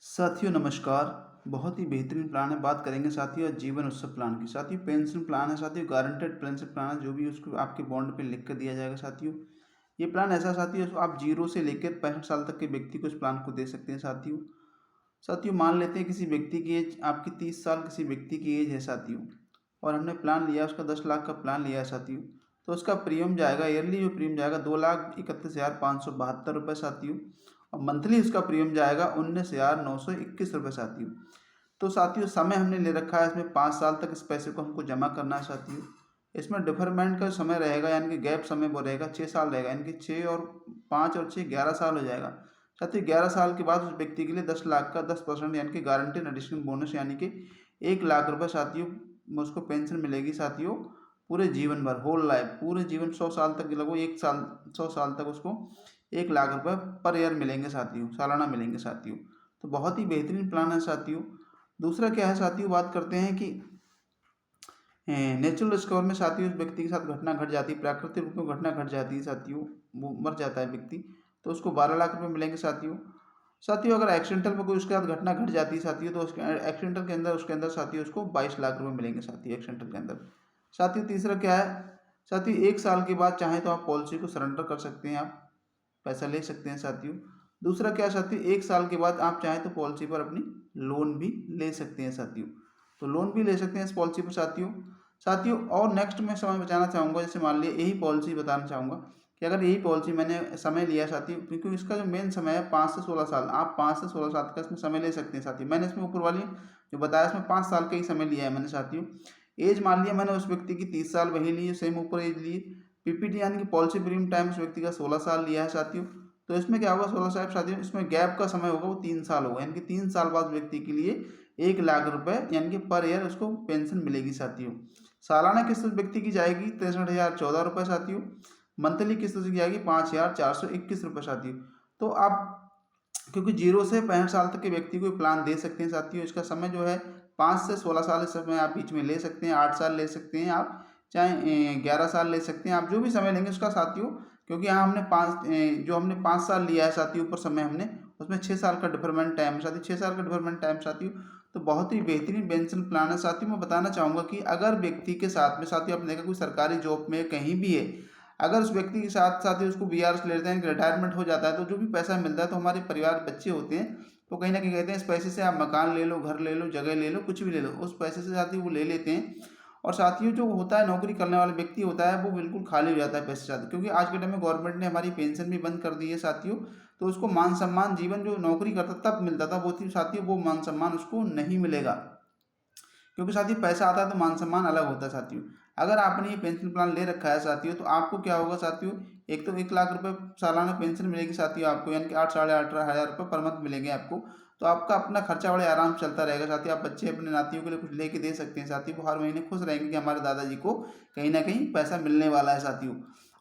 साथियों नमस्कार। बहुत ही बेहतरीन प्लान है। बात करेंगे साथियों जीवन उत्सव प्लान की। साथियों पेंशन प्लान है साथियों, गारंटेड पेंशन प्लान है, जो भी उसको आपके बॉन्ड पे लिख कर दिया जाएगा साथियों। ये प्लान ऐसा साथियों, आप जीरो से लेकर 65 साल तक के व्यक्ति को इस प्लान को दे सकते हैं साथियों। साथियों मान लेते हैं किसी व्यक्ति की एज आपकी 30 साल किसी व्यक्ति की एज है साथियों, और हमने प्लान लिया उसका 10 लाख का प्लान लिया है साथियों। तो उसका प्रीमियम जाएगा, ईयरली जो प्रीमियम जाएगा 2,31,572 रुपये साथियों। और मंथली उसका प्रीमियम जाएगा 19,921 रुपये साथियों। तो साथियों समय हमने ले रखा है इसमें 5 साल तक इस पैसे को हमको जमा करना है साथियों। इसमें डिफरमेंट का समय रहेगा, यानी कि गैप समय वो रहेगा 6 साल रहेगा, यानी कि 6 और 5 और 6 11 साल हो जाएगा साथियों। 11 साल के बाद उस व्यक्ति के लिए 10 लाख का 10% यानी कि गारंटीड एडिशनल बोनस यानी कि 1 लाख रुपये साथियों में उसको पेंशन मिलेगी साथियों। पूरे जीवन भर होल लाइफ, पूरे जीवन 100 साल तक, लगभग 1 साल 100 साल तक उसको 1 लाख रुपये पर ईयर मिलेंगे साथियों, सालाना मिलेंगे साथियों। तो बहुत ही बेहतरीन प्लान है साथियों। दूसरा क्या है साथियों, बात करते हैं कि नेचुरल डिस्कवर में साथियों उस व्यक्ति के साथ घटना घट जाती है, प्राकृतिक रूप में घटना घट जाती है साथियों, वो मर जाता है व्यक्ति, तो उसको 12 लाख रुपये मिलेंगे साथियों। साथियों अगर एक्सीडेंटल में कोई उसके साथ घटना घट जाती है साथियों, तो उसके एक्सीडेंटल के अंदर उसके अंदर साथियों उसको 22 लाख रुपये मिलेंगे साथियों, एक्सीडेंटल के अंदर। साथियों तीसरा क्या है साथियों, 1 साल के बाद चाहे तो आप पॉलिसी को सरेंडर कर सकते हैं, आप पैसा ले सकते हैं साथियों। दूसरा क्या है साथियों, 1 साल के बाद आप चाहें तो पॉलिसी पर अपनी लोन भी ले सकते हैं साथियों। तो लोन भी ले सकते हैं इस पॉलिसी पर साथियों। साथियों और नेक्स्ट मैं समय बचाना चाहूँगा, जैसे मान लिया यही पॉलिसी बताना चाहूँगा कि अगर यही पॉलिसी मैंने समय लिया साथियों, क्योंकि इसका जो मेन समय है 5 से 16 साल, आप 5 से 16 साल का इसमें समय ले सकते हैं साथियों। मैंने इसमें ऊपर वाली जो बताया इसमें 5 साल का ही समय लिया है मैंने साथियों। एज मान लिया मैंने उस व्यक्ति की 30 साल वही ली, सेम ऊपर एज ली। पीपीटी यानी कि पॉलिसी प्रीमियम टाइम उस व्यक्ति का 16 साल लिया है साथियों। तो इसमें क्या होगा 16 साल साथियों, इसमें गैप का समय होगा वो 3 साल होगा, यानी कि 3 साल बाद व्यक्ति के लिए 1 लाख रुपए यानी कि पर ईयर उसको पेंशन मिलेगी साथियों। सालाना किस्त उस व्यक्ति की जाएगी 63,014 रुपये साथियों। मंथली किस्त उसकी जाएगी 5,421 रुपये साथियों। तो आप क्योंकि जीरो से 65 साल तक के व्यक्ति को प्लान दे सकते हैं साथियों। इसका समय जो है 5 से 16 साल, इस समय आप बीच में ले सकते हैं, 8 साल ले सकते हैं आप, चाहे 11 साल ले सकते हैं आप, जो भी समय लेंगे उसका साथियों। क्योंकि यहाँ हमने जो हमने 5 साल लिया है साथियों ऊपर समय हमने, उसमें 6 साल का डिफरमेंट टाइम है साथियों, 6 साल का डिफरमेंट टाइम साथियों। तो बहुत ही बेहतरीन पेंशन प्लान है साथियों। मैं बताना चाहूँगा कि अगर व्यक्ति के साथ में साथियों आपने देखा कोई सरकारी जॉब में कहीं भी है, अगर उस व्यक्ति के साथ साथ ही उसको बीआरएस ले लेते हैं, रिटायरमेंट हो जाता है, तो जो भी पैसा मिलता है, तो हमारे परिवार बच्चे होते हैं तो कहीं ना कहीं कहते हैं इस पैसे से आप मकान ले लो, घर ले लो, जगह ले लो, कुछ भी ले लो, उस पैसे से साथियों वो ले लेते हैं। और साथियों जो होता है नौकरी करने वाला व्यक्ति होता है वो बिल्कुल खाली हो जाता है पैसे साथियों, क्योंकि आज के टाइम में गवर्नमेंट ने हमारी पेंशन भी बंद कर दी है साथियों। तो उसको मान सम्मान जीवन जो नौकरी करता तब मिलता था वो थी साथियों, वो मान सम्मान उसको नहीं मिलेगा, क्योंकि साथियों पैसा आता है तो मान सम्मान अलग होता है साथियों। अगर आपने ये पेंशन प्लान ले रखा है साथियों, तो आपको क्या होगा साथियों, एक तो 1 लाख रुपए सालाना पेंशन मिलेगी साथियों आपको, यानी कि 8 साढ़े 8 हज़ार रुपये पर मंथ मिलेंगे आपको। तो आपका अपना खर्चा बड़े आराम से चलता रहेगा साथियों। आप बच्चे अपने नातियों के लिए कुछ लेके दे सकते हैं साथियों, वो हर महीने खुश रहेंगे कि हमारे दादाजी को कहीं ना कहीं पैसा मिलने वाला है साथियों।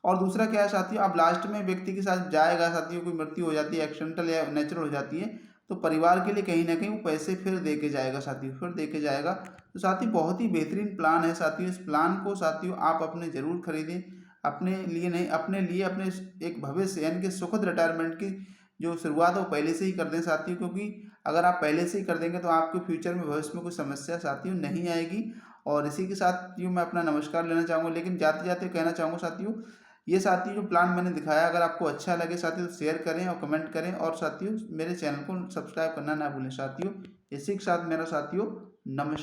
और दूसरा क्या है साथियों, अब लास्ट में व्यक्ति के साथ जाएगा साथियों, कोई मृत्यु हो जाती है, एक्सीडेंटल या नेचुरल हो जाती है, तो परिवार के लिए कहीं ना कहीं वो पैसे फिर दे के जाएगा साथियों, फिर दे के जाएगा। तो साथियों बहुत ही बेहतरीन प्लान है साथियों। इस प्लान को साथियों आप अपने ज़रूर खरीदें, अपने लिए नहीं, अपने लिए, अपने एक भविष्य यानी कि सुखद रिटायरमेंट की जो शुरुआत है वो पहले से ही कर दें साथियों, क्योंकि अगर आप पहले से ही कर देंगे तो आपके फ्यूचर में भविष्य में कोई समस्या साथियों नहीं आएगी। और इसी के साथ यूँ मैं अपना नमस्कार लेना चाहूँगा, लेकिन जाते जाते कहना चाहूँगा साथियों, ये साथियों जो प्लान मैंने दिखाया अगर आपको अच्छा लगे साथियों तो शेयर करें और कमेंट करें, और साथियों मेरे चैनल को सब्सक्राइब करना ना भूलें साथियों। इसी के साथ मेरा साथियों नमस्कार।